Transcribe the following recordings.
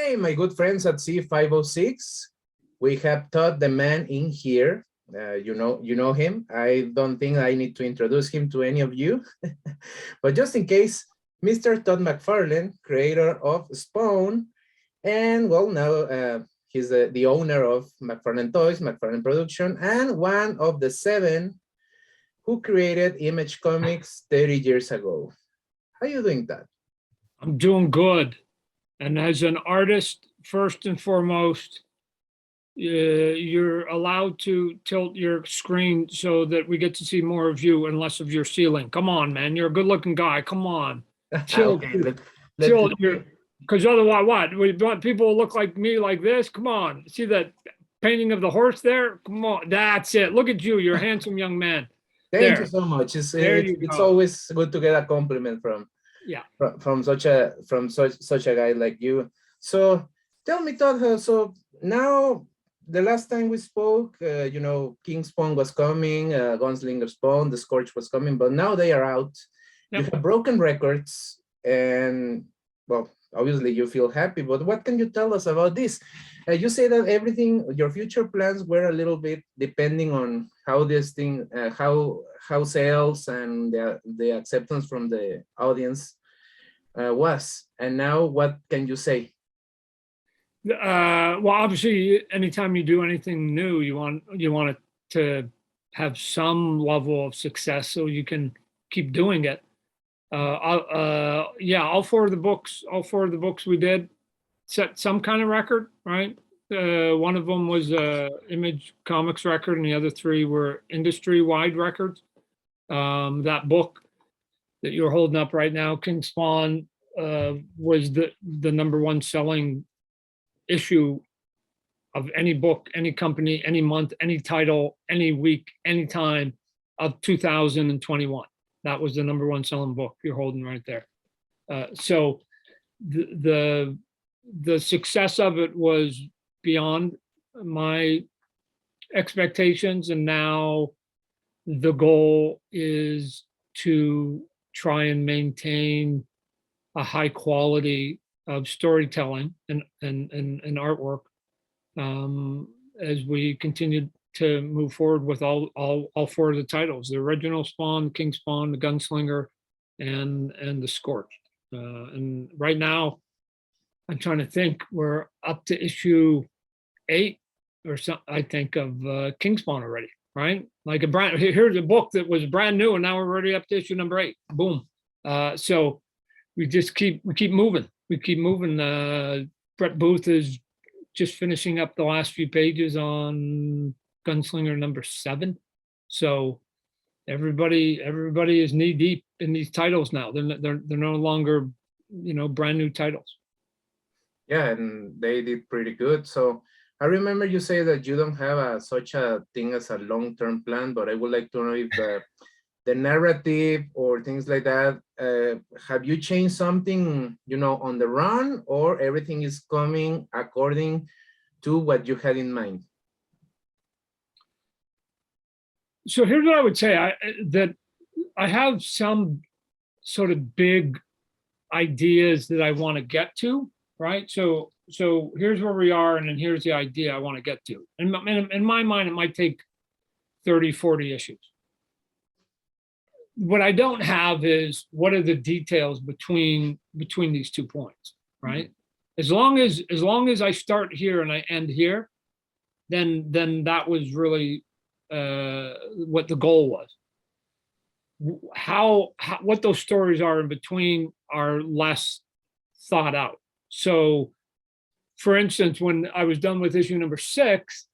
Hi, my good friends at C506. We have Todd the man in here. You know him. I don't think I need to introduce him to any of you. But just in case, Mr. Todd McFarlane, creator of Spawn, and well, now he's the owner of McFarlane Toys, McFarlane Production, and one of the 7 who created Image Comics 30 years ago. How are you doing, Todd? I'm doing good. And as an artist, first and foremost, you're allowed to tilt your screen so that we get to see more of you and less of your ceiling. Come on, man. You're a good looking guy. Come on. Tilt, Okay, tilt your, because otherwise what? We want people to look like me like this? Come on. See that painting of the horse there? Come on. That's it. Look at you. You're a handsome young man. Thank you so much. It's always good to get a compliment from such a guy like you. So tell me, Todd, so now the last time we spoke, you know, King Spawn was coming, Gunslinger Spawn, the Scorch was coming, but now they are out. Yep. You have broken records, and well, obviously you feel happy, but what can you tell us about this? You say that everything, your future plans were a little bit depending on how this thing, how sales and the acceptance from the audience was. And now what can you say? Well, obviously, anytime you do anything new, you want it to have some level of success so you can keep doing it. Yeah, all four of the books we did set some kind of record, right? One of them was Image Comics record, and the other 3 were industry-wide records. That book that you're holding up right now, King Spawn, was the #1 selling issue of any book, any company, any month, any title, any week, any time of 2021. That was the #1 selling book you're holding right there. So the success of it was beyond my expectations, and now the goal is to try and maintain a high quality of storytelling and artwork as we continue to move forward with all 4 of the titles: the original Spawn, King Spawn, the Gunslinger, and the Scorched. And right now, I'm trying to think, we're up to issue 8 or something, I think, of King Spawn already, right? Like here's a book that was brand new, and now we're already up to issue number 8. Boom. So we keep moving. We keep moving. Brett Booth is just finishing up the last few pages on Gunslinger number 7. So everybody is knee deep in these titles now. They're no longer, you know, brand new titles. Yeah, and they did pretty good. So I remember you say that you don't have such a thing as a long-term plan, but I would like to know if the narrative or things like that, have you changed something, you know, on the run, or everything is coming according to what you had in mind? So here's what I would say, that I have some sort of big ideas that I want to get to, right? So here's where we are, and then here's the idea I want to get to. And in my mind, it might take 30, 40 issues. What I don't have is what are the details between these 2 points, right? Mm-hmm. As long as I start here and I end here, then that was really what the goal was. What those stories are in between are less thought out. So, for instance, when I was done with issue number 6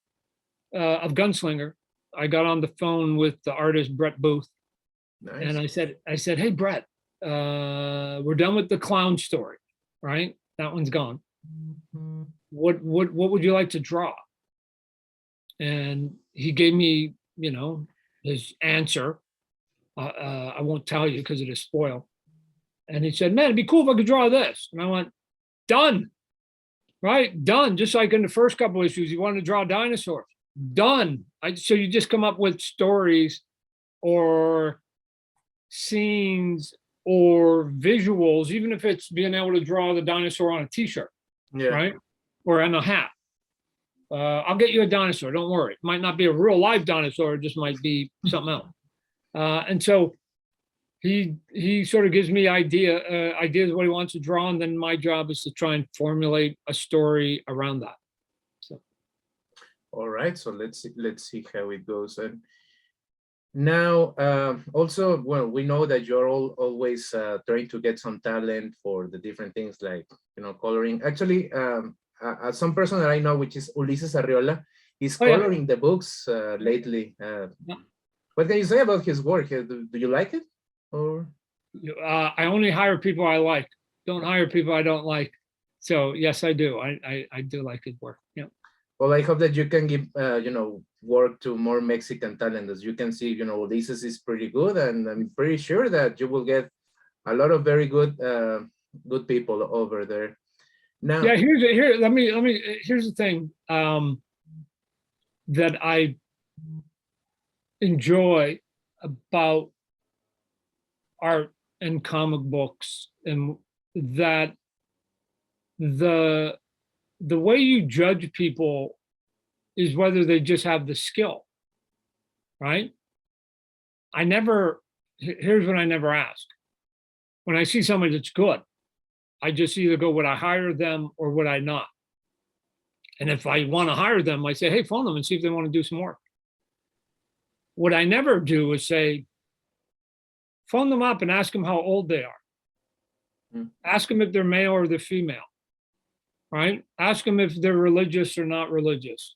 of Gunslinger, I got on the phone with the artist Brett Booth. Nice. And I said, hey, Brett, we're done with the clown story, right? That one's gone. Mm-hmm. What would you like to draw? And he gave me, you know, his answer. I won't tell you because it is spoiled. And he said, man, it'd be cool if I could draw this. And I went, done, right? Done. Just like in the first couple issues, you wanted to draw dinosaurs. Done. So you just come up with stories or scenes or visuals, even if it's being able to draw the dinosaur on a t-shirt, right? Or on a hat. I'll get you a dinosaur. Don't worry. It might not be a real live dinosaur. It just might be something else. And so he sort of gives me ideas what he wants to draw, and then my job is to try and formulate a story around that. So, all right. So let's see how it goes. And now, also, well, we know that you're always trying to get some talent for the different things like coloring. Actually, some person that I know, which is Ulises Arriola, is coloring the books lately. What can you say about his work? Do you like it? Or I only hire people I like. Don't hire people I don't like. So yes, I do. I do like his work. Yeah. Well, I hope that you can give work to more Mexican talent. As you can see, Ulises is pretty good, and I'm pretty sure that you will get a lot of very good good people over there. Now, yeah, here's the thing that I enjoy about art and comic books, and that the way you judge people is whether they just have the skill, right? Here's what I never ask. When I see somebody that's good, I just either go, would I hire them or would I not? And if I want to hire them, I say, hey, phone them and see if they want to do some work. What I never do is say, phone them up and ask them how old they are. Ask them if they're male or they're female, right? Ask them if they're religious or not religious.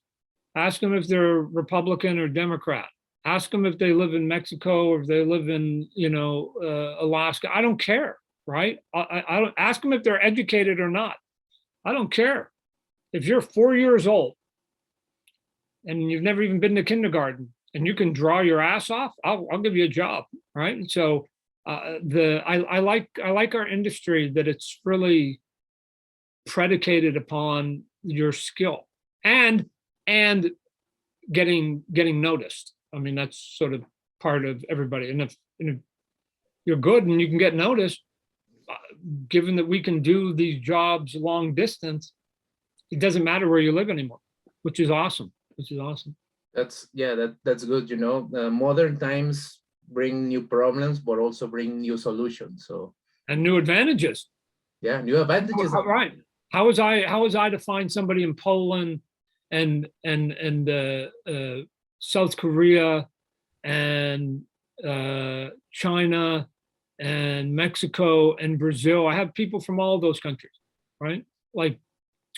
Ask them if they're Republican or Democrat. Ask them if they live in Mexico or if they live in, Alaska. I don't care, right? I don't ask them if they're educated or not. I don't care. If you're 4 years old and you've never even been to kindergarten and you can draw your ass off, I'll give you a job, right? And so I like our industry, that it's really predicated upon your skill and getting noticed. I mean, that's sort of part of everybody. And if you're good and you can get noticed, given that we can do these jobs long distance, it doesn't matter where you live anymore, which is awesome. That's good. Modern times bring new problems, but also bring new solutions. And new advantages. Yeah, new advantages. Right. How was I to find somebody in Poland and South Korea and China and Mexico and Brazil? I have people from all those countries, right? Like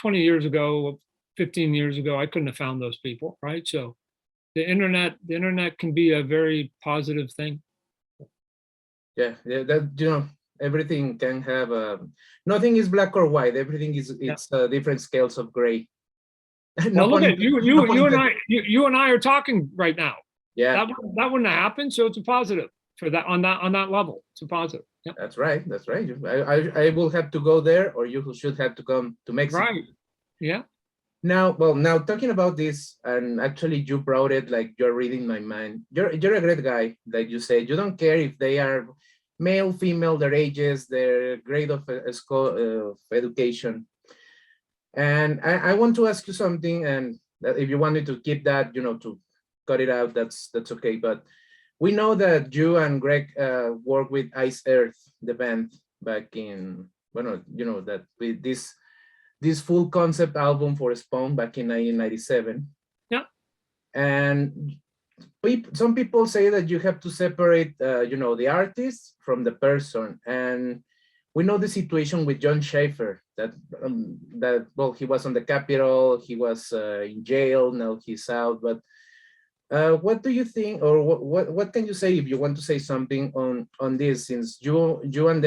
20 years ago, 15 years ago, I couldn't have found those people, right? So the internet can be a very positive thing. Yeah, that everything can have nothing is black or white. Everything is different scales of gray. Well, look at you and I are talking right now. Yeah, that wouldn't have happened. So it's a positive for that on that level. It's a positive. Yeah. That's right. I will have to go there, or you should have to come to Mexico. Right. Yeah. Now talking about this, and actually you brought it like you're reading my mind. You're a great guy. Like you said, you don't care if they are male, female, their ages, their grade of education. And I want to ask you something, and that if you wanted to keep that, to cut it out, that's okay. But we know that you and Greg worked with Ice Earth, the band, back in, that with this full concept album for Spawn back in 1997. Yeah. And some people say that you have to separate, the artist from the person. And we know the situation with John Schaefer, that he was on the Capitol, he was in jail, now he's out. But what do you think, or what can you say if you want to say something on this? Since you and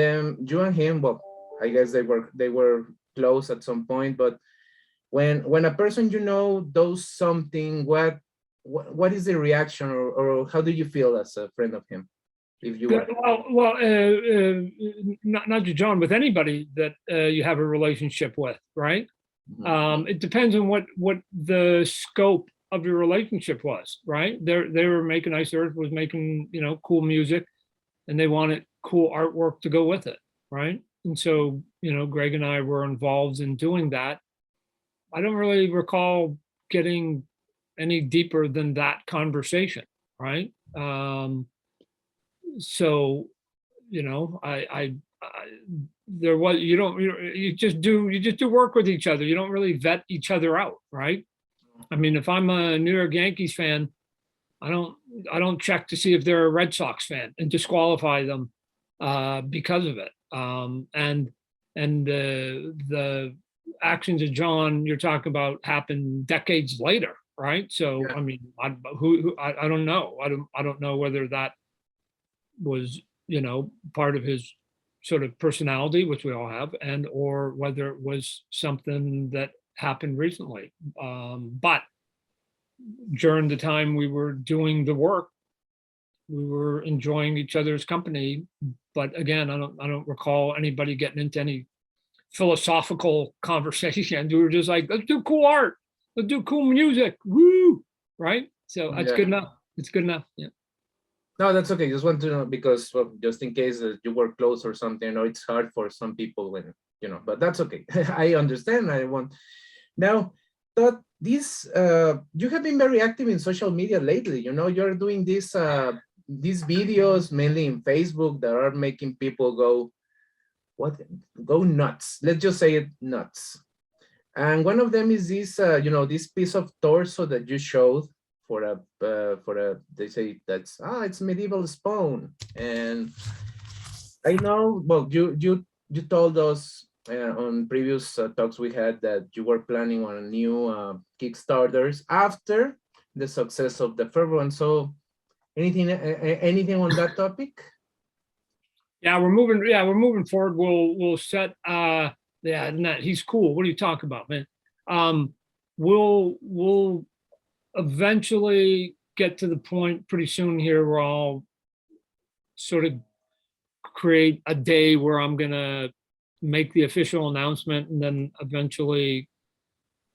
him, well, I guess they were close at some point. But when a person does something, what is the reaction, or how do you feel as a friend of him? If you were? Not to John, with anybody that you have a relationship with, right? Mm-hmm. It depends on what the scope of your relationship was, right? They were making, Ice Earth was making, cool music, and they wanted cool artwork to go with it, right? And so, Greg and I were involved in doing that. I don't really recall getting any deeper than that conversation, right? So, there was, you just do work with each other. You don't really vet each other out, right? I mean, if I'm a New York Yankees fan, I don't check to see if they're a Red Sox fan and disqualify them because of it. And the actions of John you're talking about happened decades later, right? So yeah. I mean, I don't know. I don't know whether that was part of his sort of personality, which we all have, and or whether it was something that happened recently. But during the time we were doing the work, we were enjoying each other's company. But again, I don't recall anybody getting into any philosophical conversation. We were just like, let's do cool art, let's do cool music, woo, right? So that's good enough. It's good enough. Yeah. No, that's okay. Just want to know because, well, just in case you work close or something, it's hard for some people when, but that's okay. I understand. I want now that this, you have been very active in social media lately. You're doing these videos mainly in Facebook that are making people go nuts. Let's just say it, nuts. And one of them is this, this piece of torso that you showed for a they say that's it's medieval spawn. And I know, well, you told us on previous talks we had that you were planning on a new Kickstarters after the success of the first one. So anything on that topic? Yeah, we're moving forward. We'll set he's cool. What are you talking about, man? We'll eventually get to the point pretty soon here where I'll sort of create a day where I'm gonna make the official announcement and then eventually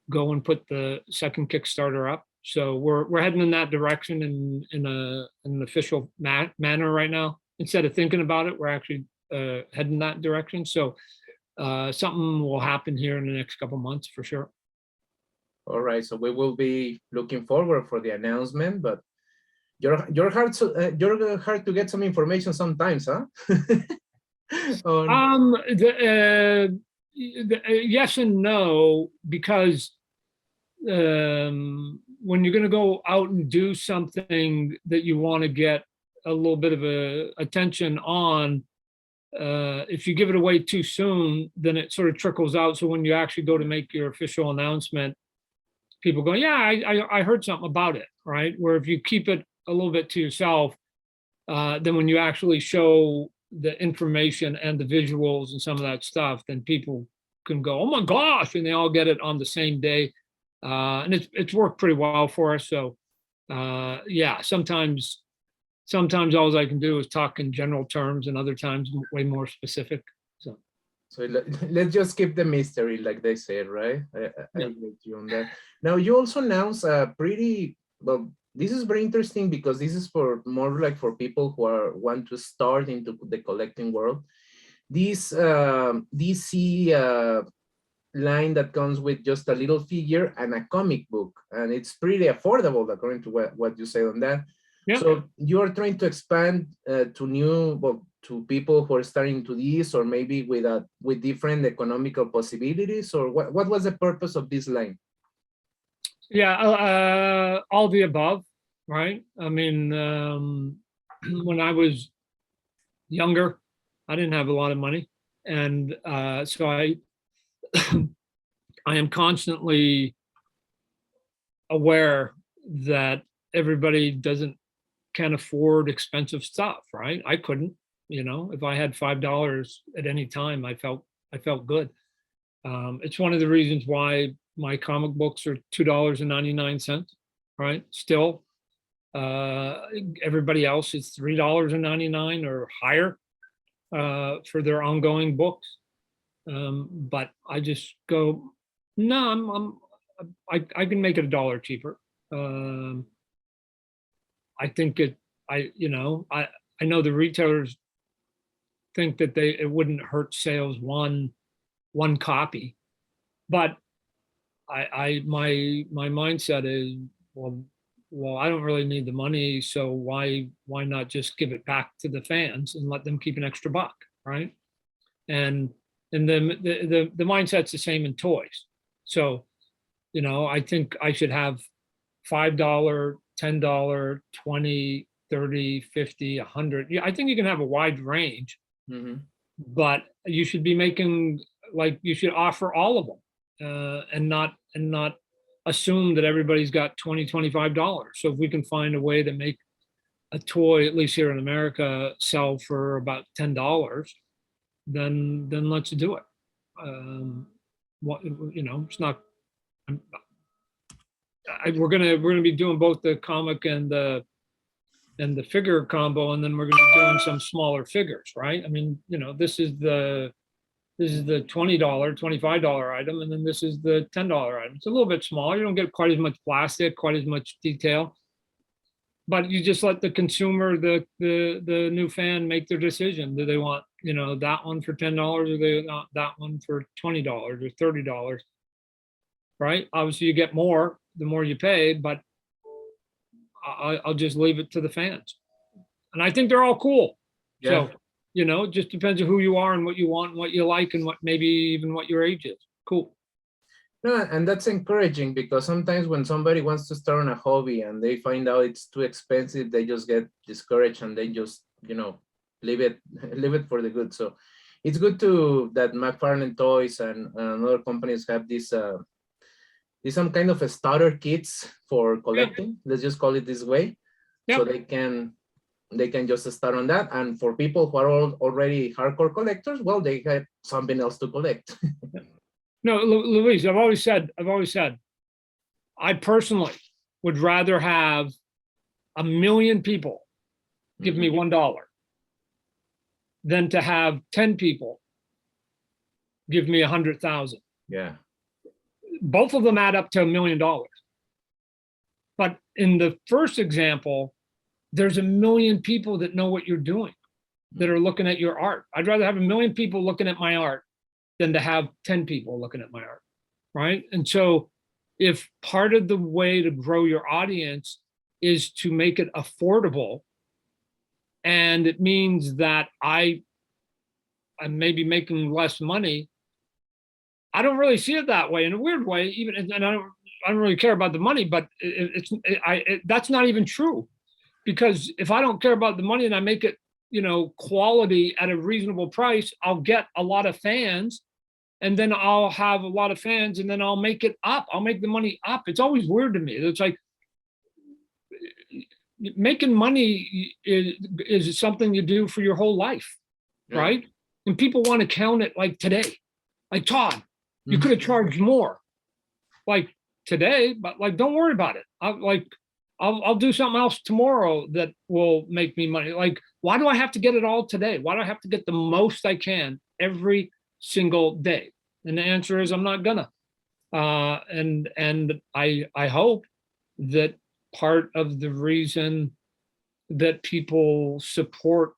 go and put the second Kickstarter up. So we're heading in that direction in an official manner right now. Instead of thinking about it, we're actually heading that direction. So something will happen here in the next couple months for sure. All right, so we will be looking forward for the announcement, but you're hard to get some information sometimes, huh? Yes and no, because when you're going to go out and do something that you want to get a little bit of attention on, if you give it away too soon, then it sort of trickles out. So when you actually go to make your official announcement, people go, yeah, I heard something about it, right? Where if you keep it a little bit to yourself, then when you actually show the information and the visuals and some of that stuff, then people can go, oh my gosh, and they all get it on the same day. And it's worked pretty well for us. So yeah, sometimes all I can do is talk in general terms, and other times way more specific. So let's just keep the mystery, like they said, right? I get you on that. Now you also announced this is very interesting because this is for more like for people who want to start into the collecting world. This DC line that comes with just a little figure and a comic book, and it's pretty affordable according to what you say on that. Yeah. So you are trying to expand to people who are starting to this, or maybe with different economical possibilities, or what was the purpose of this line? Yeah, all the above, right? I mean, when I was younger, I didn't have a lot of money, and so I am constantly aware that everybody can't afford expensive stuff, right? I couldn't, if I had $5 at any time, I felt good. It's one of the reasons why my comic books are $2.99, right? Still, everybody else is $3.99 or higher for their ongoing books. But I just go, no, I can make it $1 cheaper. I think I know the retailers think that it wouldn't hurt sales one copy, but my mindset is, well, I don't really need the money, so why not just give it back to the fans and let them keep an extra buck, right? And then the mindset's the same in toys. So, you know, I think I should have $5, $10, 20, 30, 50, 100. Yeah, I think you can have a wide range, but you should be making, like, you should offer all of them, and not assume that everybody's got $20, $25. So if we can find a way to make a toy, at least here in America, sell for about $10, then let's do it. What, you know, it's not. We're gonna be doing both the comic and the figure combo, and then we're gonna be doing some smaller figures, right? I mean, you know, this is the $20, $25 item, and then this is the $10 item. It's a little bit smaller. You don't get quite as much plastic, quite as much detail, but you just let the consumer, the new fan, make their decision. Do they want, you know, that one for $10, or they want that one for $20 or $30, right? Obviously, you get more the more you pay, but I'll just leave it to the fans, and I think they're all cool. Yeah. So, you know, it just depends on who you are and what you want and what you like and what maybe even what your age is. Cool. No, and that's encouraging, because sometimes when somebody wants to start on a hobby and they find out it's too expensive, they just get discouraged and they just, you know, leave it for the good. So it's good that McFarlane Toys and other companies have this some kind of a starter kits for collecting. Yeah. Let's just call it this way. Yeah. So they can just start on that. And for people who are already hardcore collectors, well, they have something else to collect. No, Luis, I've always said, I personally would rather have 1 million people give me $1 than to have 10 people give me 100,000. Yeah. Both of them add up to $1 million. But in the first example, there's 1 million people that know what you're doing, that are looking at your art. I'd rather have 1 million people looking at my art than to have 10 people looking at my art, right? And so if part of the way to grow your audience is to make it affordable, and it means that I'm maybe making less money, I don't really see it that way. In a weird way, even, and I don't really care about the money, but that's not even true. Because if I don't care about the money and I make it, you know, quality at a reasonable price, I'll get a lot of fans, and then I'll have a lot of fans, and then I'll make it up. I'll make the money up. It's always weird to me. It's like making money is something you do for your whole life, right? And people want to count it like today. Like, Todd, you could have charged more, like today, but like, don't worry about it. I'll do something else tomorrow that will make me money. Like, why do I have to get it all today? Why do I have to get the most I can every single day? And the answer is, I'm not gonna. And I hope that part of the reason that people support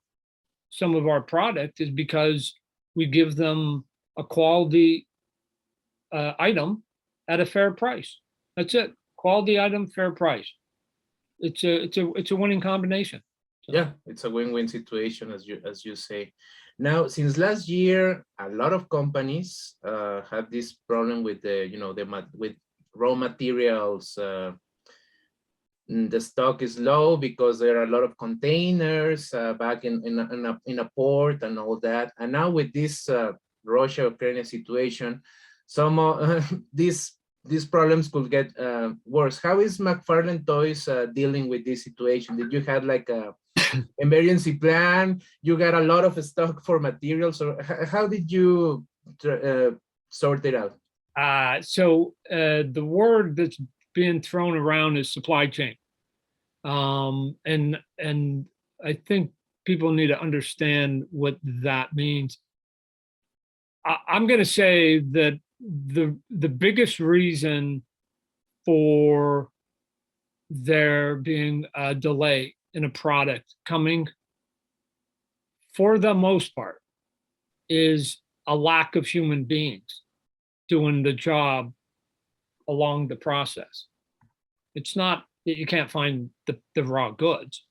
some of our product is because we give them a quality item at a fair price. That's it. Quality item, fair price. It's a winning combination. So. Yeah, it's a win-win situation, as you say. Now, since last year, a lot of companies have this problem with with raw materials. The stock is low because there are a lot of containers back in a port and all that. And now with this Russia-Ukraine situation, some these problems could get worse. How is McFarlane Toys dealing with this situation? Did you have like a emergency plan? You got a lot of stock for materials, or how did you sort it out? So the word that's being thrown around is supply chain, and I think people need to understand what that means. I'm going to say that the biggest reason for there being a delay in a product coming, for the most part, is a lack of human beings doing the job along the process. It's not that you can't find the raw goods.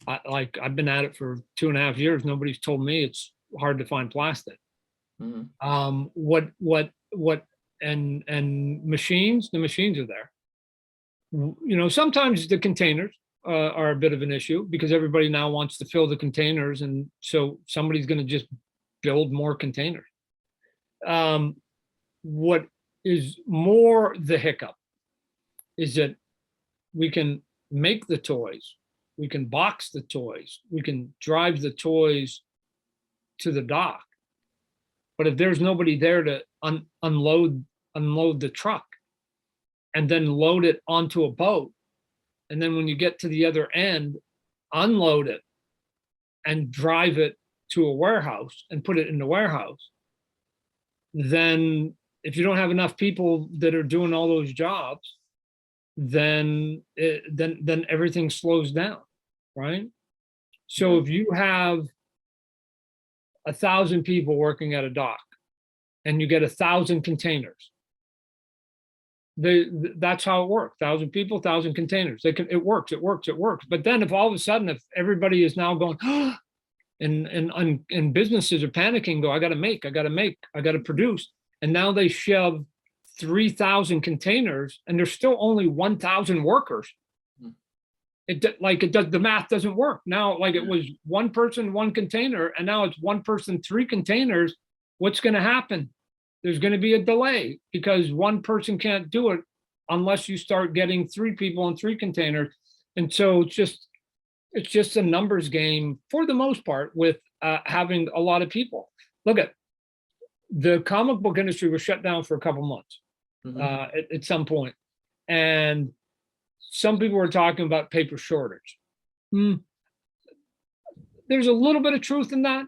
I've been at it for 2.5 years. Nobody's told me it's hard to find plastic. And machines, the machines are there. You know, sometimes the containers are a bit of an issue because everybody now wants to fill the containers, and so somebody's going to just build more containers. What is more the hiccup is that we can make the toys, we can box the toys, we can drive the toys to the dock, but if there's nobody there to unload the truck and then load it onto a boat, and then when you get to the other end, unload it and drive it to a warehouse and put it in the warehouse, then if you don't have enough people that are doing all those jobs, then everything slows down, right? So if you have 1,000 people working at a dock and you get 1,000 containers, that's how it works. 1,000 people, 1,000 containers. It works. But then if all of a sudden, if everybody is now going, and businesses are panicking, go, I got to produce. And now they shove 3,000 containers and there's still only 1,000 workers. The math doesn't work. Now, like it was one person, one container, and now it's one person, 3 containers. What's going to happen? There's going to be a delay because one person can't do it unless you start getting 3 people and 3 containers. And so it's just a numbers game for the most part with having a lot of people. Look at the comic book industry was shut down for a couple months at some point. And some people were talking about paper shortage. There's a little bit of truth in that.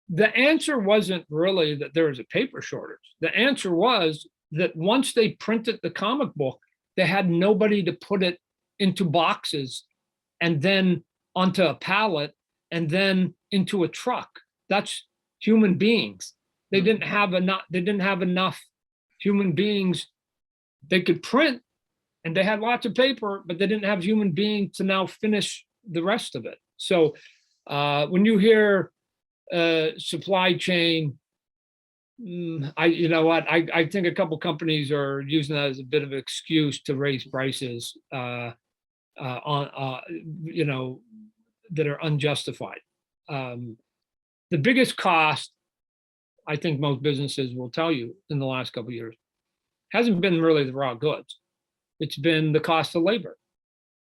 The answer wasn't really that there was a paper shortage. The answer was that once they printed the comic book, they had nobody to put it into boxes and then onto a pallet and then into a truck. That's human beings. They didn't have enough human beings they could print, and they had lots of paper, but they didn't have human beings to now finish the rest of it. So when you hear supply chain, I think a couple companies are using that as a bit of an excuse to raise prices that are unjustified. The biggest cost, I think most businesses will tell you in the last couple of years, hasn't been really the raw goods. It's been the cost of labor.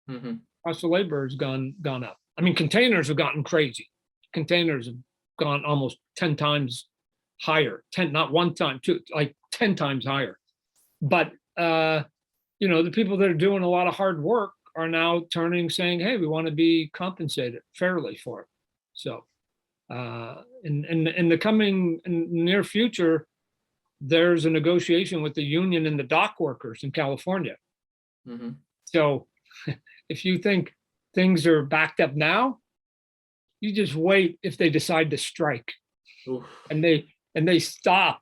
Cost of labor has gone up. I mean, containers have gotten crazy. Containers have gone almost 10 times higher. 10, not one time, two, like 10 times higher. But the people that are doing a lot of hard work are now turning, saying, "Hey, we want to be compensated fairly for it." So, in the coming near future, there's a negotiation with the union and the dock workers in California. So if you think things are backed up now, you just wait if they decide to strike. and they stop.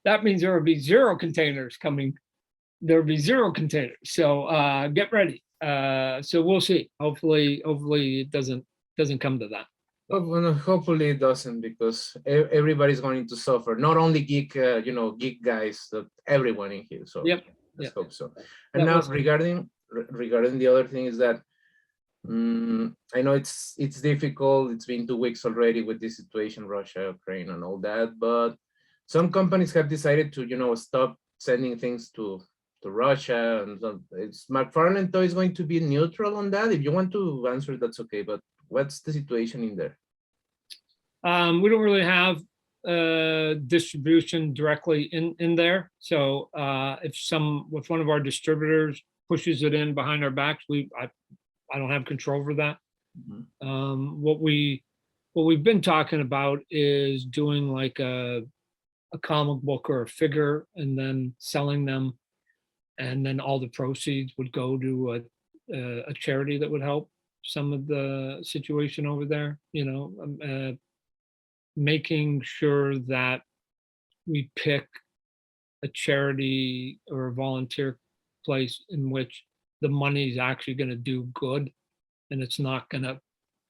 That means there will be 0 containers coming. There will be 0 containers. So get ready. So we'll see. Hopefully it doesn't come to that. Well, hopefully it doesn't, because everybody's going to suffer. Not only geek guys, but everyone in here. So let's hope so. And now regarding the other thing is that I know it's difficult. It's been 2 weeks already with this situation, Russia, Ukraine, and all that. But some companies have decided to stop sending things to Russia, and it's McFarlane Toys going to be neutral on that. If you want to answer, that's okay. But what's the situation in there? We don't really have distribution directly in there. So if one of our distributors pushes it in behind our backs, I don't have control over that. What we've been talking about is doing like a comic book or a figure and then selling them, and then all the proceeds would go to a charity that would help some of the situation over there. making sure that we pick a charity or a volunteer place in which the money is actually going to do good and it's not going to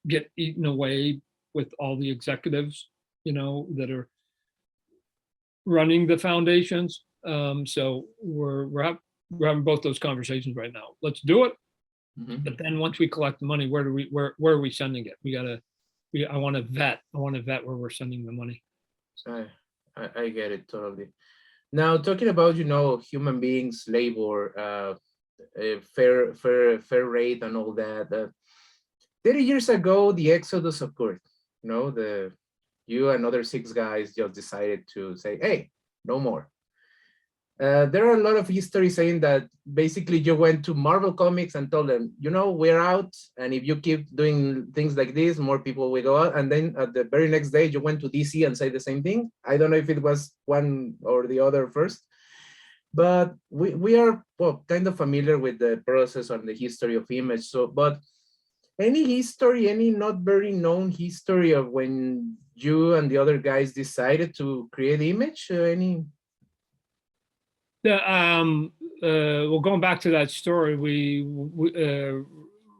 get eaten away with all the executives, that are running the foundations. So we're having both those conversations right now. Let's do it. Mm-hmm. But then once we collect the money, where are we sending it? I want to vet where we're sending the money. I get it totally. Now, talking about, human beings, labor, fair rate and all that. 30 years ago, the exodus occurred. You and other 6 guys just decided to say, hey, no more. There are a lot of history saying that basically you went to Marvel Comics and told them, we're out. And if you keep doing things like this, more people will go out. And then at the very next day, you went to DC and say the same thing. I don't know if it was one or the other first, but we are kind of familiar with the process and the history of Image. So, but any history, any not very known history of when you and the other guys decided to create Image? Any? Well, going back to that story, we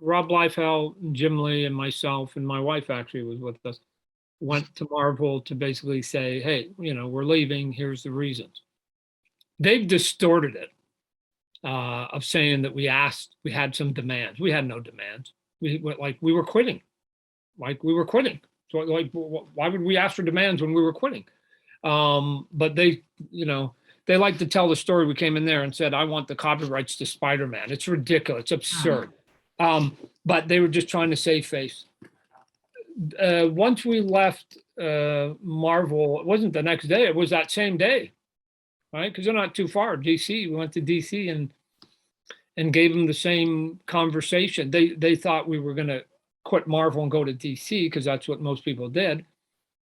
Rob Liefeld, Jim Lee, and myself, and my wife actually was with us, went to Marvel to basically say, hey, we're leaving, here's the reasons. They've distorted it of saying that we had some demands. We had no demands. We were quitting. So why would we ask for demands when we were quitting? But they like to tell the story. We came in there and said, I want the copyrights to Spider-Man. It's ridiculous. It's absurd. But they were just trying to save face. Once we left Marvel, it wasn't the next day. It was that same day, right? Because they're not too far. DC. We went to DC and gave them the same conversation. They thought we were going to quit Marvel and go to DC because that's what most people did.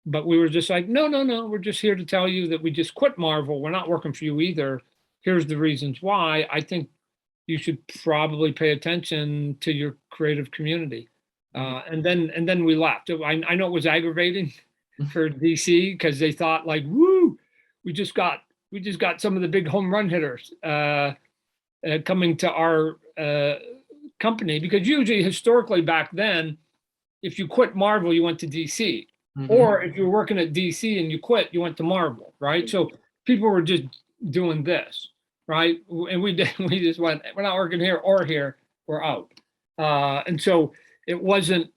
But we were just like, no, we're just here to tell you that we just quit Marvel. We're not working for you either. Here's the reasons why. I think you should probably pay attention to your creative community. And then we left. I know it was aggravating for DC because they thought like, woo, we just got some of the big home run hitters coming to our company, because usually historically back then, if you quit Marvel, you went to DC. Mm-hmm. Or if you were working at DC and you quit, you went to Marvel, right? So people were just doing this, right? And we just went, we're not working here or here, we're out. And so it wasn't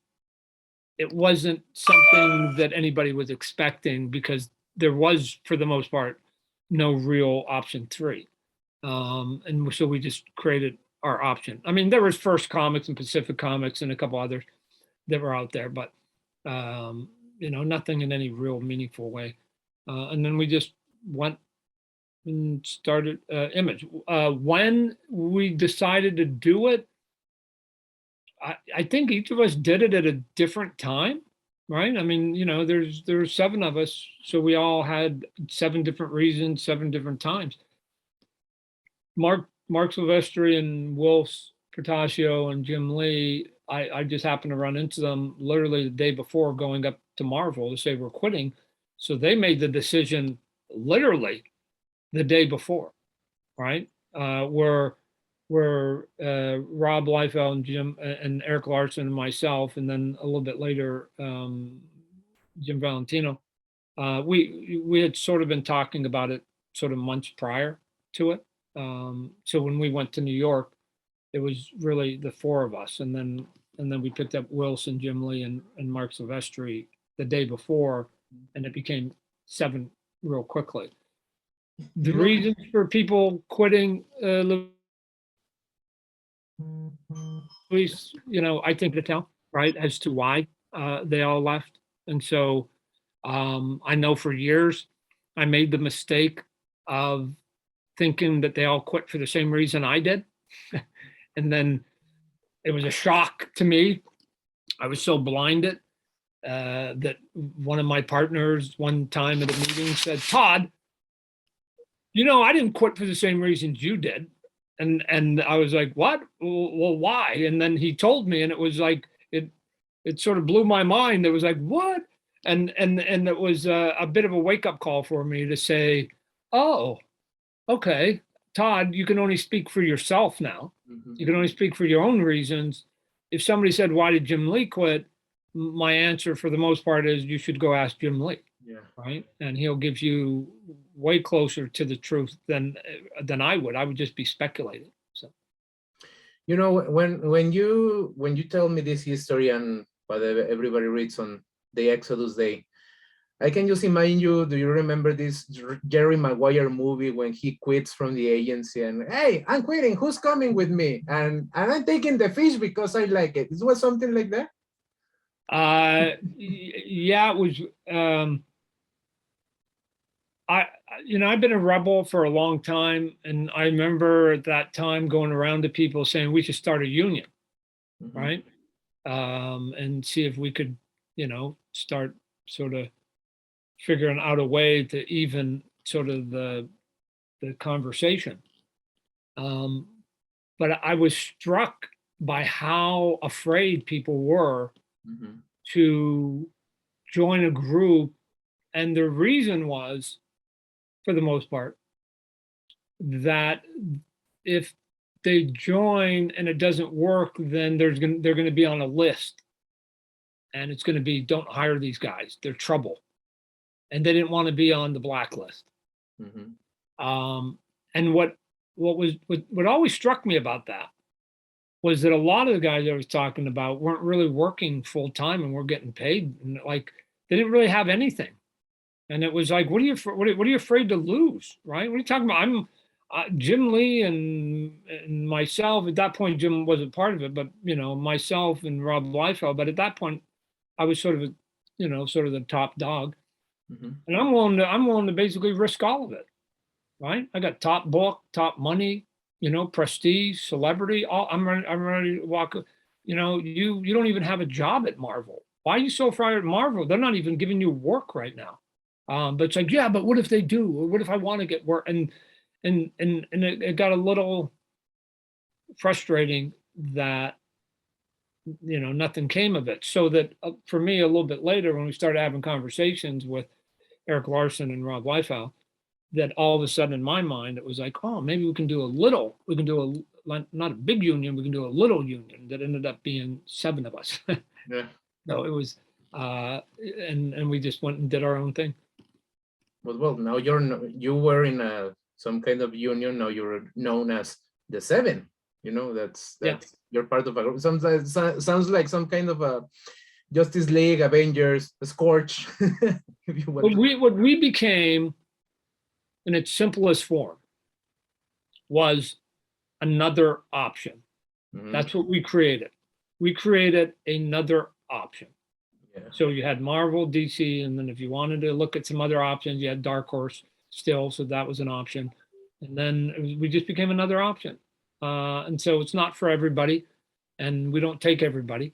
something that anybody was expecting, because there was, for the most part, no real option 3. And so we just created our option. I mean, there was First Comics and Pacific Comics and a couple others that were out there, but nothing in any real meaningful way. And then we just went and started Image. When we decided to do it, I think each of us did it at a different time, right? I mean, there's 7 of us, so we all had 7 different reasons, 7 different times. Mark Silvestri and Will Portacio and Jim Lee, I just happened to run into them literally the day before going up to Marvel to say we're quitting. So they made the decision literally the day before, right? Where Rob Liefeld and Jim and Eric Larson and myself, and then a little bit later, Jim Valentino, we had sort of been talking about it sort of months prior to it. So when we went to New York, it was really the 4 of us, and then we picked up Wilson, Jim Lee, and Mark Silvestri the day before, and it became 7 real quickly. The reasons for people quitting, Luis, I think to tell, right, as to why they all left. And so I know for years I made the mistake of thinking that they all quit for the same reason I did. And then it was a shock to me. I was so blinded that one of my partners one time at a meeting said, Todd, I didn't quit for the same reasons you did. And I was like, what? Well, why? And then he told me, and it was like, it sort of blew my mind. It was like, what? And it was a bit of a wake-up call for me to say, oh, okay, Todd, you can only speak for yourself now. You can only speak for your own reasons. If somebody said, why did Jim Lee quit? My answer for the most part is you should go ask Jim Lee. Yeah. Right. And he'll give you way closer to the truth than I would. I would just be speculating. So, you know, when you tell me this history and what everybody reads on the Exodus Day, I can just imagine you. Do you remember this Jerry Maguire movie when he quits from the agency and, hey, I'm quitting. Who's coming with me? And I'm taking the fish because I like it. It was something like that. Yeah, it was. I've been a rebel for a long time, and I remember at that time going around to people saying we should start a union, right? And see if we could, start sort of figuring out a way to even sort of the conversation. But I was struck by how afraid people were to join a group, and the reason was, for the most part, that if they join and it doesn't work, then they're going to be on a list, and it's going to be, don't hire these guys, they're trouble, and they didn't want to be on the blacklist. And what always struck me about that was that a lot of the guys I was talking about weren't really working full time and were getting paid, and like they didn't really have anything. And it was like, what are you afraid to lose, right? What are you talking about? I'm Jim Lee and myself. At that point, Jim wasn't part of it, but myself and Rob Liefeld. But at that point, I was sort of, sort of the top dog, and I'm willing to basically risk all of it, right? I got top book, top money, prestige, celebrity. I'm ready to walk. You don't even have a job at Marvel. Why are you so afraid at Marvel? They're not even giving you work right now. But it's like, yeah, but what if they do? Or what if I want to get work? And it got a little frustrating that, nothing came of it. So that for me, a little bit later, when we started having conversations with Eric Larson and Rob Liefeld, that all of a sudden in my mind, it was like, oh, maybe we can do not a big union, we can do a little union that ended up being 7 of us. Yeah. No, it was, and we just went and did our own thing. Well, now you were in some kind of union. Now you're known as the 7. That's you're part of a group. Sounds like some kind of a Justice League, Avengers, Scorch. What we became, in its simplest form, was another option. That's what we created. We created another option. Yeah. So you had Marvel, DC, and then if you wanted to look at some other options, you had Dark Horse still, so that was an option. And then we just became another option. And so it's not for everybody, and we don't take everybody.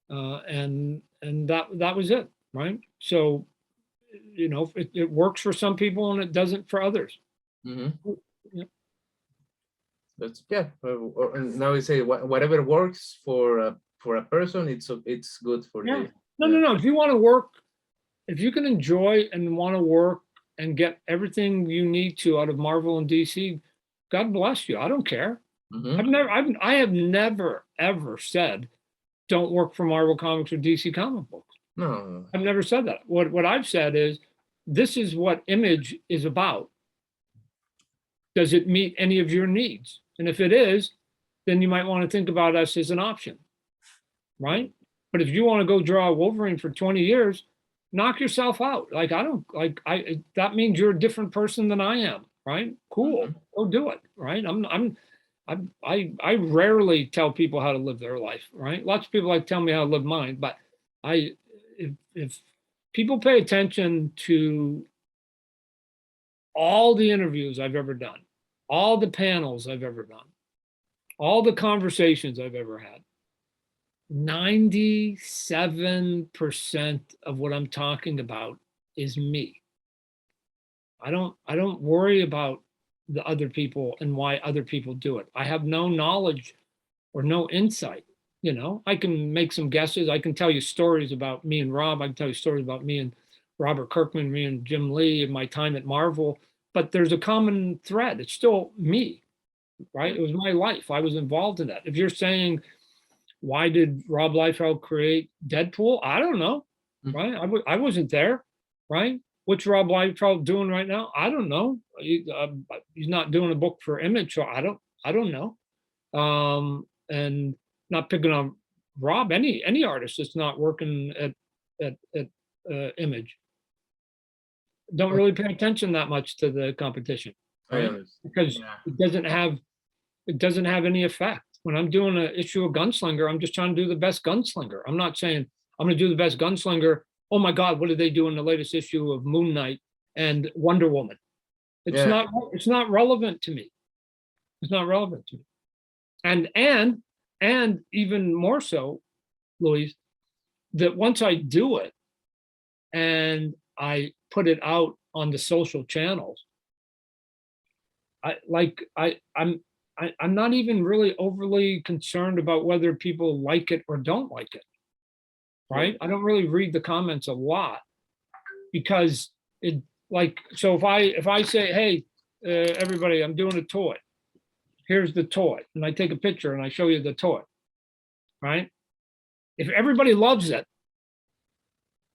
And that was it, right? So, it works for some people and it doesn't for others. Yeah. That's and now we say whatever works for a person, it's good for you. No. If you want to work, if you can enjoy and want to work and get everything you need to out of Marvel and DC, God bless you. I don't care. I have never ever said don't work for Marvel Comics or DC comic books. No, I've never said that. What I've said is this is what Image is about. Does it meet any of your needs? And if it is, then you might want to think about us as an option, right? But if you want to go draw Wolverine for 20 years, knock yourself out. Like that means you're a different person than I am, right? Cool, go do it, right? I rarely tell people how to live their life, right? Lots of people like tell me how to live mine, but if people pay attention to all the interviews I've ever done, all the panels I've ever done, all the conversations I've ever had, 97% of what I'm talking about is me. I don't worry about the other people and why other people do it. I have no knowledge or no insight. You know, I can make some guesses. I can tell you stories about me and Rob. I can tell you stories about me and Robert Kirkman, me and Jim Lee, and my time at Marvel. But there's a common thread. It's still me, right? It was my life. I was involved in that. If you're saying, why did Rob Liefeld create Deadpool? I don't know, right? I wasn't there, right? What's Rob Liefeld doing right now? I don't know. He's not doing a book for Image, so I don't know. And not picking on Rob, any artist that's not working at Image. Don't really pay attention that much to the competition, right? Because it doesn't have any effect. When I'm doing an issue of Gunslinger, I'm just trying to do the best Gunslinger. I'm not saying I'm going to do the best Gunslinger. Oh my God, what did they do in the latest issue of Moon Knight and Wonder Woman? It's not relevant to me. It's not relevant to me. And even more so, Louise, that once I do it and I put it out on the social channels, I'm not even really overly concerned about whether people like it or don't like it, right? I don't really read the comments a lot because so if I say, hey, everybody, I'm doing a toy. Here's the toy. And I take a picture and I show you the toy, right? If everybody loves it,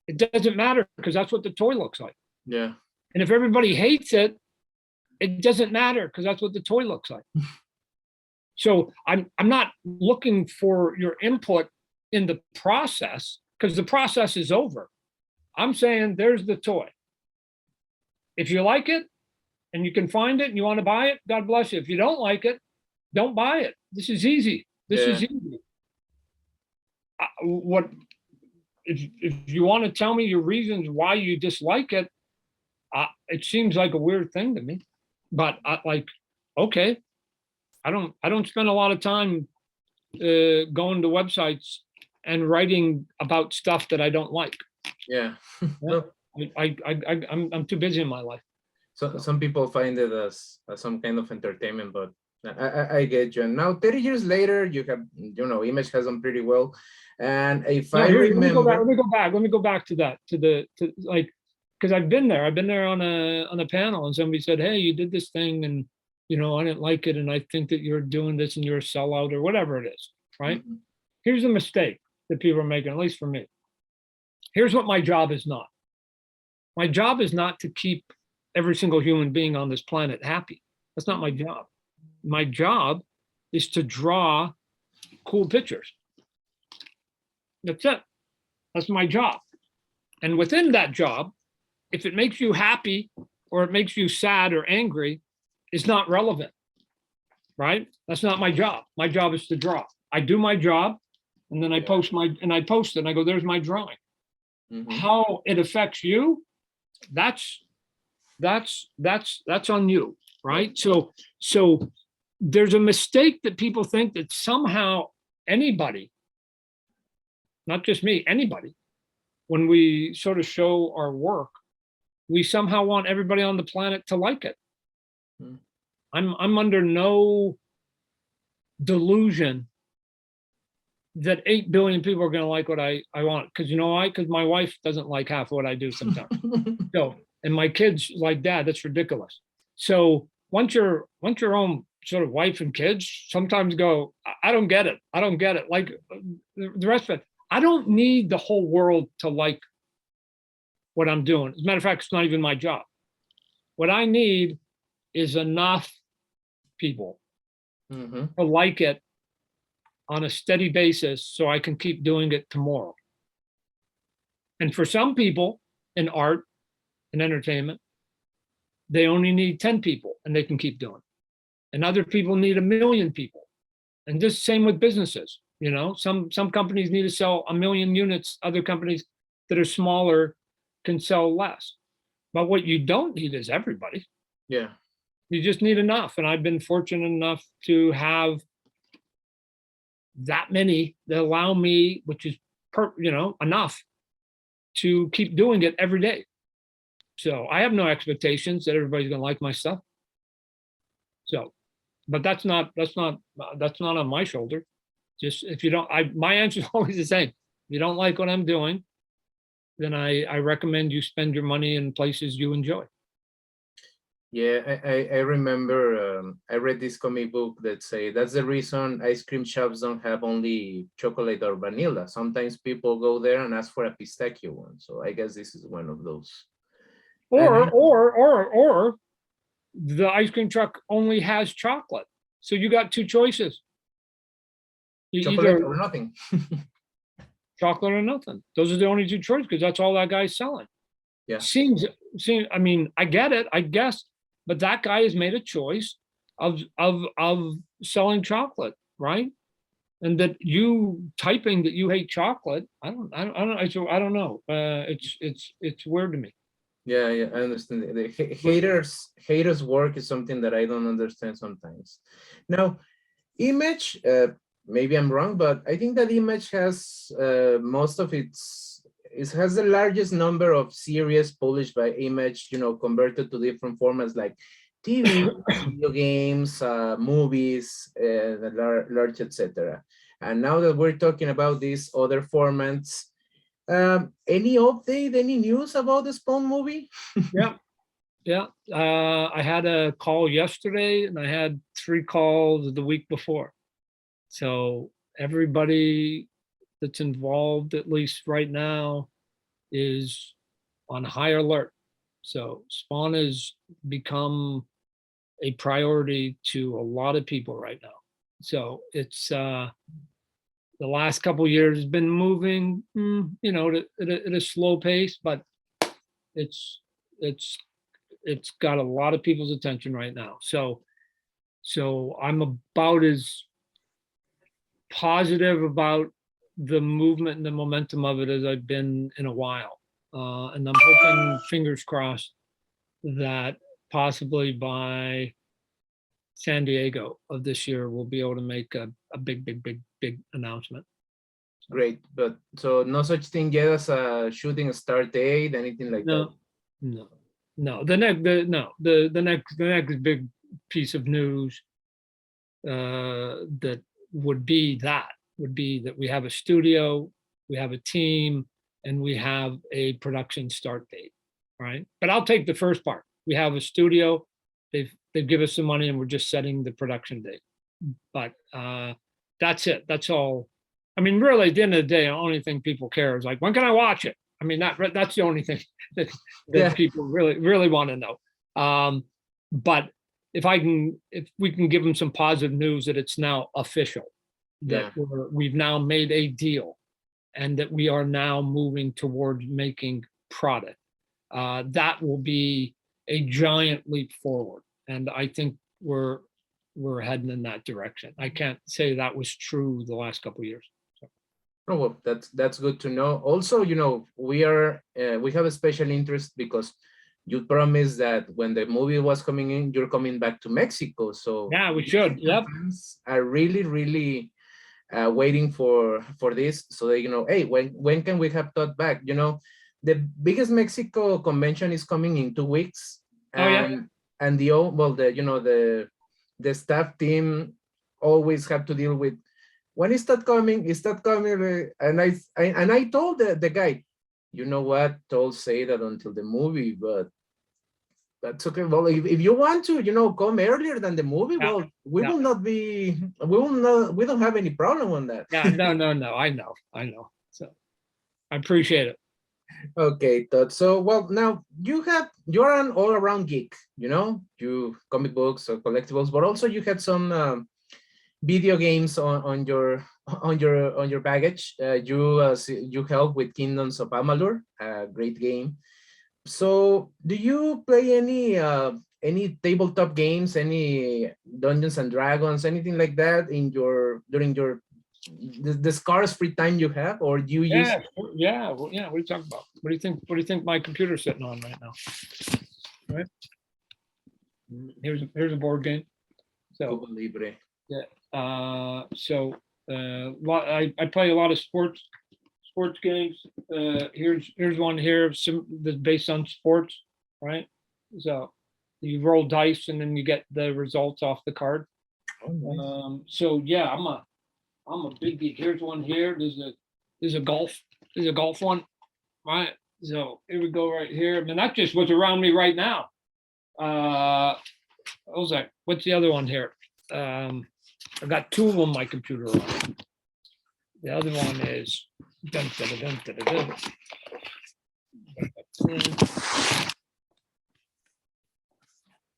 it doesn't matter because that's what the toy looks like. Yeah. And if everybody hates it, it doesn't matter because that's what the toy looks like. So I'm not looking for your input in the process because the process is over. I'm saying there's the toy. If you like it and you can find it and you want to buy it, God bless you. If you don't like it, don't buy it. This is easy. This is easy. If you want to tell me your reasons why you dislike it, it seems like a weird thing to me. But okay. I don't spend a lot of time going to websites and writing about stuff that I don't like. Yeah. I'm too busy in my life. So some people find it as some kind of entertainment, but I get you. And now 30 years later, you have, Image has done pretty well. And if I remember, let me go back to that, because I've been there on a panel and somebody said, hey, you did this thing and I didn't like it, and I think that you're doing this and you're a sellout or whatever it is, right? Mm-hmm. Here's a mistake that people are making, at least for me. Here's what my job is not. My job is not to keep every single human being on this planet happy. That's not my job. My job is to draw cool pictures. That's it. That's my job. And within that job, if it makes you happy or it makes you sad or angry, is not relevant, right? That's not my job. My job is to draw. I do my job, and then I post it, and I go, there's my drawing. Mm-hmm. How it affects you, that's on you, right? So there's a mistake that people think that somehow anybody, not just me, anybody, when we sort of show our work, we somehow want everybody on the planet to like it. I'm under no delusion that 8 billion people are going to like what I want. Because you know why? Because my wife doesn't like half of what I do sometimes. And my kids like, Dad, that's ridiculous. So once your own sort of wife and kids sometimes go, I don't get it. I don't get it. Like the rest of it, I don't need the whole world to like what I'm doing. As a matter of fact, it's not even my job. What I need is enough people to like it on a steady basis so I can keep doing it tomorrow. And for some people in art and entertainment, they only need 10 people and they can keep doing. And other people need 1 million people. And just same with businesses. Some companies need to sell 1 million units. Other companies that are smaller can sell less. But what you don't need is everybody. Yeah. You just need enough. And I've been fortunate enough to have that many that allow me, which is, enough to keep doing it every day. So I have no expectations that everybody's going to like my stuff. So, but that's not on my shoulder. Just if you don't, my answer is always the same. If you don't like what I'm doing, then I recommend you spend your money in places you enjoy. Yeah, I remember I read this comic book that say that's the reason ice cream shops don't have only chocolate or vanilla. Sometimes people go there and ask for a pistachio one. So I guess this is one of those. Or the ice cream truck only has chocolate. So you got two choices. Chocolate Either or nothing. chocolate or nothing. Those are the only two choices because that's all that guy's selling. Yeah. Seems, I mean, I get it, I guess, but that guy has made a choice of selling chocolate, right? And that you typing that you hate chocolate, I don't know. It's weird to me. Yeah, I understand. The haters work is something that I don't understand sometimes. Now, Image, maybe I'm wrong, but I think that Image has most of it has the largest number of series published by Image, converted to different formats like TV, video games, movies, large, etc. And now that we're talking about these other formats, any update, any news about the Spawn movie? Yeah. I had a call yesterday and I had 3 calls the week before. So everybody that's involved, at least right now, is on high alert. So Spawn has become a priority to a lot of people right now. So it's the last couple of years has been moving, at a slow pace, but it's got a lot of people's attention right now. So I'm about as positive about the movement and the momentum of it as I've been in a while. And I'm hoping, fingers crossed, that possibly by San Diego of this year, we'll be able to make a big announcement. Great, but so no such thing yet as a shooting start date, anything like that? No. The next big piece of news that would be that we have a studio, we have a team, and we have a production start date, right? But I'll take the first part. We have a studio, they've given us some money, and we're just setting the production date. But that's it. That's all. I mean, really, at the end of the day, the only thing people care is like, when can I watch it? I mean, that's the only thing that people really want to know. But if we can give them some positive news that it's now official, that we've now made a deal, and that we are now moving towards making product, that will be a giant leap forward. And I think we're heading in that direction. I can't say that was true the last couple of years. Oh, well, that's good to know. Also, we have a special interest because you promised that when the movie was coming in, you're coming back to Mexico. So yeah, we should. Yep. Fans are really waiting for this, so they hey, when can we have Todd back? The biggest Mexico convention is coming in 2 weeks. And the staff team always have to deal with, when is that coming? Is that coming? And I told the guy, you know what? Told say that until the movie, but that's okay. Well, if you want to, come earlier than the movie, well, we will not be. We don't have any problem on that. Yeah, no. I know. So I appreciate it. Okay, Todd. So, well, now you're an all-around geek. You comic books or collectibles, but also you had some video games on your baggage. You help with Kingdoms of Amalur, a great game. So, do you play any tabletop games, any Dungeons and Dragons, anything like that during the scarce free time you have, or do you use? Yeah. What are you talking about? What do you think my computer's sitting on right now? Right. Here's a board game. So Libre. Yeah. I play a lot of sports games. Here's one here that's based on sports, right? So you roll dice and then you get the results off the card. Oh, nice. So yeah, I'm a big geek. Here's one here. There's a golf one, right? So here we go right here. I mean, that's just what's around me right now. What was that? What's the other one here? I got two on my computer. The other one is dun, dun, dun, dun, dun, dun.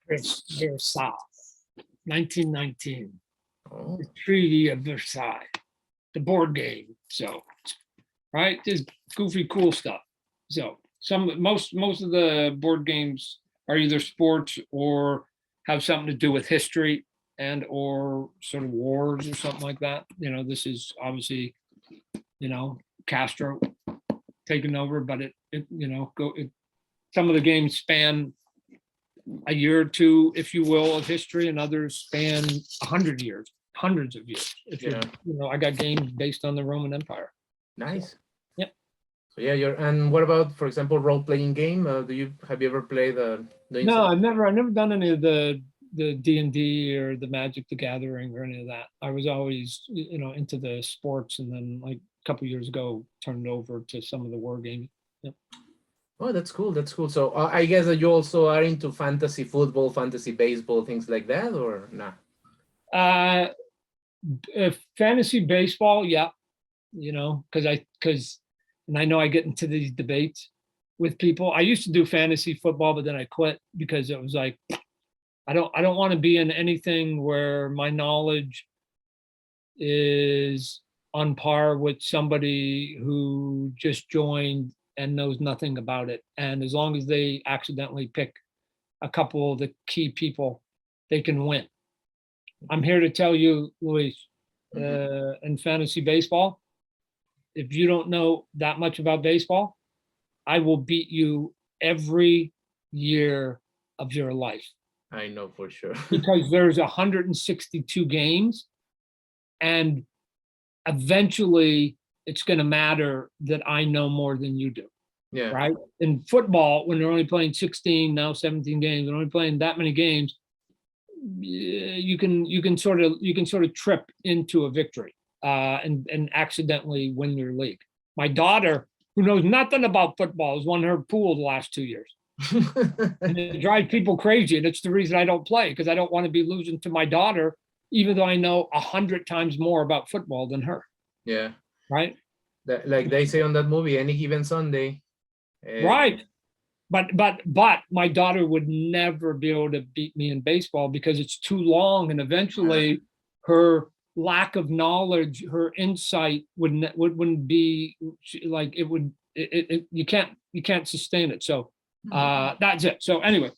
Versailles, 1919. Oh. The Treaty of Versailles, the board game. So, right, just goofy, cool stuff. So, most of the board games are either sports or have something to do with history and or sort of wars or something like that. You know, this is obviously, you know, Castro taking over, but some of the games span a year or two, if you will, of history, and others span 100 years, hundreds of years. I got games based on the Roman Empire. Nice. Yeah. So yeah, and what about, for example, role-playing game? Have you ever played No, I've never done any of the D&D or the Magic the Gathering or any of that. I was always, into the sports, and then like a couple years ago turned over to some of the war games. Yep. Oh, that's cool. That's cool. So I guess that you also are into fantasy football, fantasy baseball, things like that, or not? Fantasy baseball, yeah. Because I know I get into these debates with people. I used to do fantasy football, but then I quit because it was like, I don't want to be in anything where my knowledge is on par with somebody who just joined and knows nothing about it. And as long as they accidentally pick a couple of the key people, they can win. I'm here to tell you, Luis, in fantasy baseball, if you don't know that much about baseball, I will beat you every year of your life. I know for sure. Because there's 162 games, and eventually it's going to matter that I know more than you do. Yeah. Right. In football, when they're only playing 16, now 17 games, they're only playing that many games, you can sort of trip into a victory and accidentally win your league. My daughter, who knows nothing about football, has won her pool the last 2 years. And it drives people crazy, and it's the reason I don't play, because I don't want to be losing to my daughter, even though I know 100 times more about football than her. Yeah. Right. Like they say on that movie, any given Sunday. Right. But my daughter would never be able to beat me in baseball because it's too long, and eventually her lack of knowledge, her insight wouldn't be like it would. You can't sustain it. So that's it. So anyway,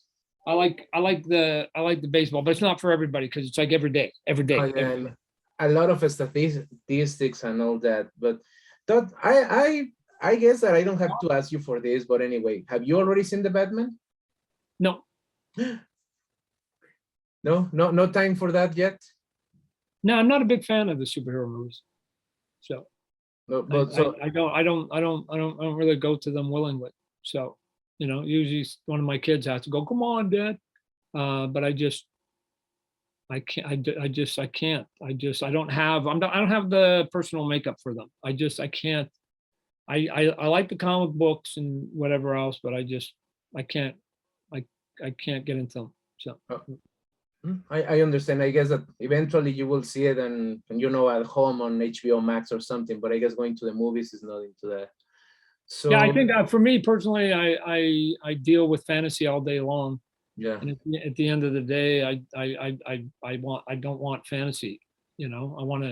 I like the baseball, but it's not for everybody because it's like every day. Every day. A lot of statistics and all that, but that I guess that I don't have to ask you for this, but anyway, have you already seen the Batman? No. No time for that yet? No, I'm not a big fan of the superhero movies. So no, but I don't really go to them willingly. So, usually one of my kids has to go, come on, Dad. But I can't. I don't have the personal makeup for them. I can't. I like the comic books and whatever else, but I can't get into them. So I understand. I guess that eventually you will see it and at home on HBO Max or something, but I guess going to the movies is not into that. So yeah, I think for me personally, I deal with fantasy all day long. Yeah. And at the end of the day, I don't want fantasy. I want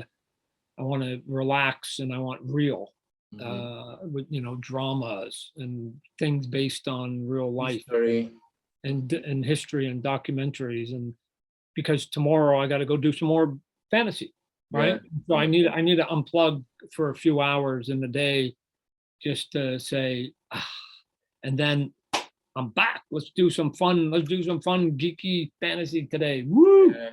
to relax, and I want real. With dramas and things based on real life and history and documentaries, and because tomorrow I got to go do some more fantasy, right? Yeah. So I need to unplug for a few hours in the day, just to say, and then I'm back. Let's do some fun geeky fantasy today. Woo! Yeah.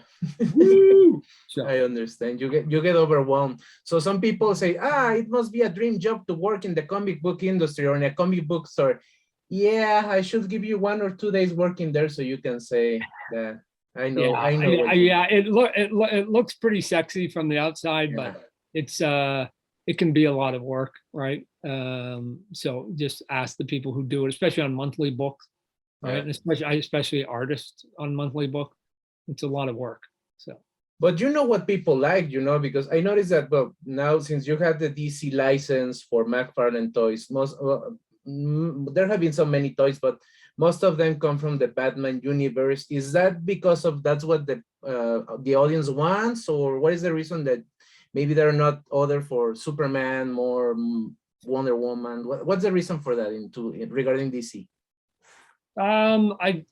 Woo! So I understand. You get overwhelmed. So some people say, it must be a dream job to work in the comic book industry or in a comic book store. Yeah, I should give you 1 or 2 days working there so you can say that. I know. Yeah, it looks pretty sexy from the outside, but it can be a lot of work, right? So just ask the people who do it, especially on monthly books, right? Yeah. And especially artists on monthly book. It's a lot of work. So. But you know what people like, because I noticed that, well, now since you have the DC license for McFarlane toys, there have been so many toys, but most of them come from the Batman universe. Is that because of that's what the audience wants, or what is the reason that maybe there are not other for Superman, more Wonder Woman? What's the reason for that regarding DC? I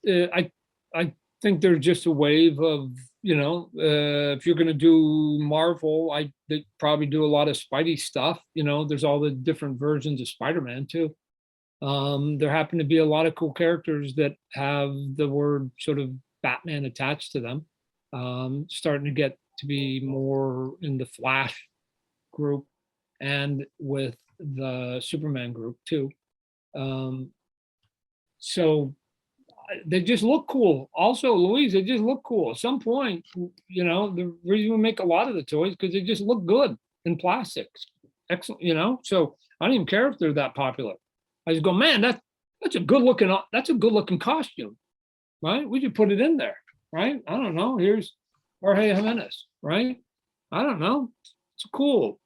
think there's just a wave of, if you're going to do Marvel, they probably do a lot of Spidey stuff. There's all the different versions of Spider-Man too. There happen to be a lot of cool characters that have the word sort of Batman attached to them. Starting to get to be more in the Flash group and with the Superman group too. So they just look cool. Also, Louise, they just look cool. At some point, the reason we make a lot of the toys because they just look good in plastics. Excellent, so I don't even care if they're that popular. I just go, man, that's a good looking costume, right? We should put it in there, right? I don't know. Here's Jorge Jimenez, right? I don't know. It's cool.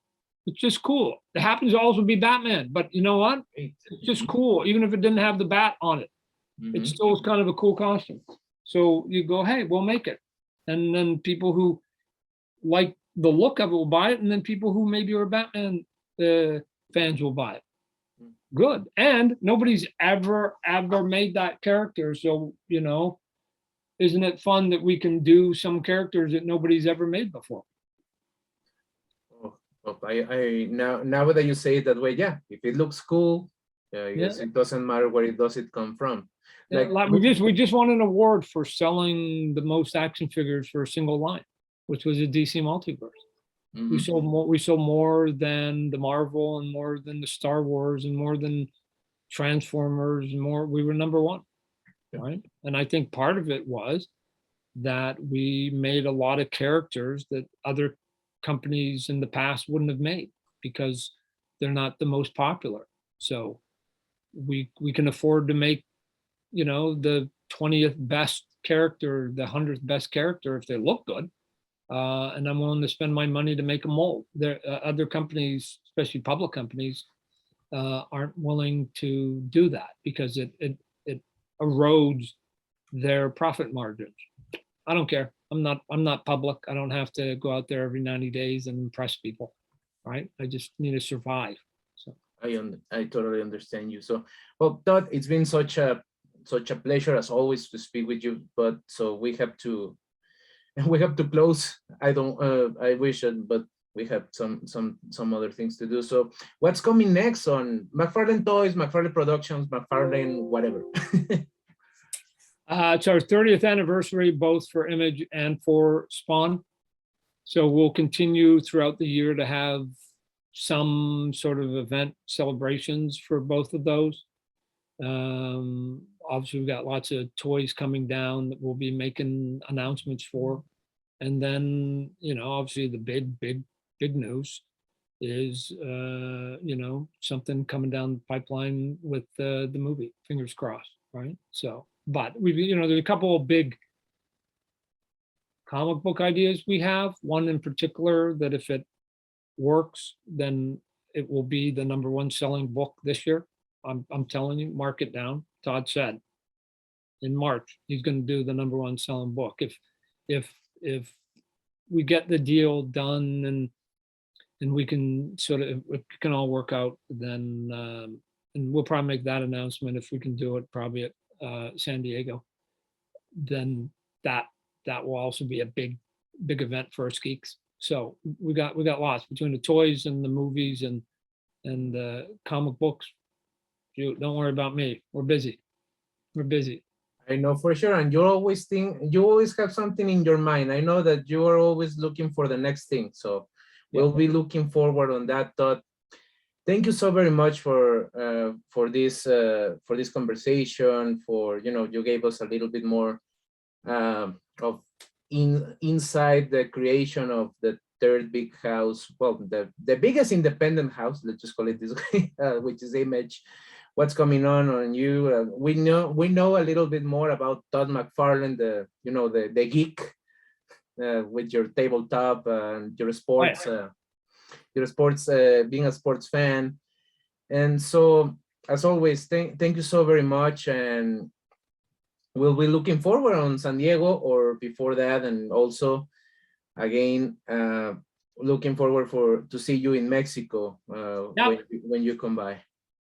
It's just cool. It happens to also be Batman, but you know what? It's just cool, even if it didn't have the bat on it. It still is kind of a cool costume. So you go, hey, we'll make it. And then people who like the look of it will buy it. And then people who maybe are Batman fans will buy it. Good. And nobody's ever made that character. So, isn't it fun that we can do some characters that nobody's ever made before? I now that you say it that way, yeah, if it looks cool, I guess it doesn't matter where it come from. Like we just won an award for selling the most action figures for a single line, which was a DC multiverse. We sold more than the Marvel and more than the Star Wars and more than Transformers and more. We were number one, right? And I think part of it was that we made a lot of characters that other companies in the past wouldn't have made because they're not the most popular. So we can afford to make, the 20th best character, the 100th best character if they look good. And I'm willing to spend my money to make a mold. There, other companies, especially public companies, aren't willing to do that because it erodes their profit margins. I don't care. I'm not public. I don't have to go out there every 90 days and impress people, right? I just need to survive. So I totally understand you. So, well, Todd, it's been such a pleasure as always to speak with you. But so we have to close. I wish it, but we have some other things to do. So what's coming next on McFarlane Toys, McFarlane Productions, McFarlane whatever? It's our 30th anniversary, both for Image and for Spawn. So we'll continue throughout the year to have some sort of event celebrations for both of those. Obviously, we've got lots of toys coming down that we'll be making announcements for. And then, obviously the big news is, something coming down the pipeline with the movie, fingers crossed, right? So, but we've, there's a couple of big comic book ideas we have. One in particular that if it works, then it will be the #1 selling book this year. I'm telling you, mark it down. Todd said in March he's going to do the #1 selling book. If we get the deal done and we can it can all work out, then and we'll probably make that announcement if we can do it probably at San Diego. Then that will also be a big event for us geeks. So we got lots between the toys and the movies and the comic books. Don't worry about me. We're busy. I know for sure. And you always have something in your mind. I know that you are always looking for the next thing. So we'll be looking forward on that, Todd. Thank you so very much for this conversation, for, you gave us a little bit more of inside the creation of the third big house, well, the biggest independent house, let's just call it this way, which is Image. What's coming on you? We know a little bit more about Todd McFarlane, the geek, with your tabletop and your sports, being a sports fan. And so, as always, thank you so very much, and we'll be looking forward on San Diego or before that, and also again looking forward to see you in Mexico when you come by.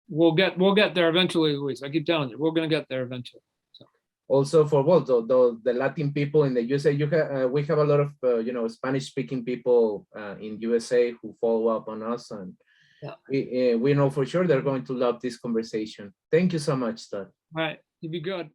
We'll get there eventually, Luis. I keep telling you, we're gonna get there eventually. So. Also for the Latin people in the USA, we have a lot of Spanish-speaking people in USA who follow up on us, and we know for sure they're going to love this conversation. Thank you so much, Todd. All right, you'd be good.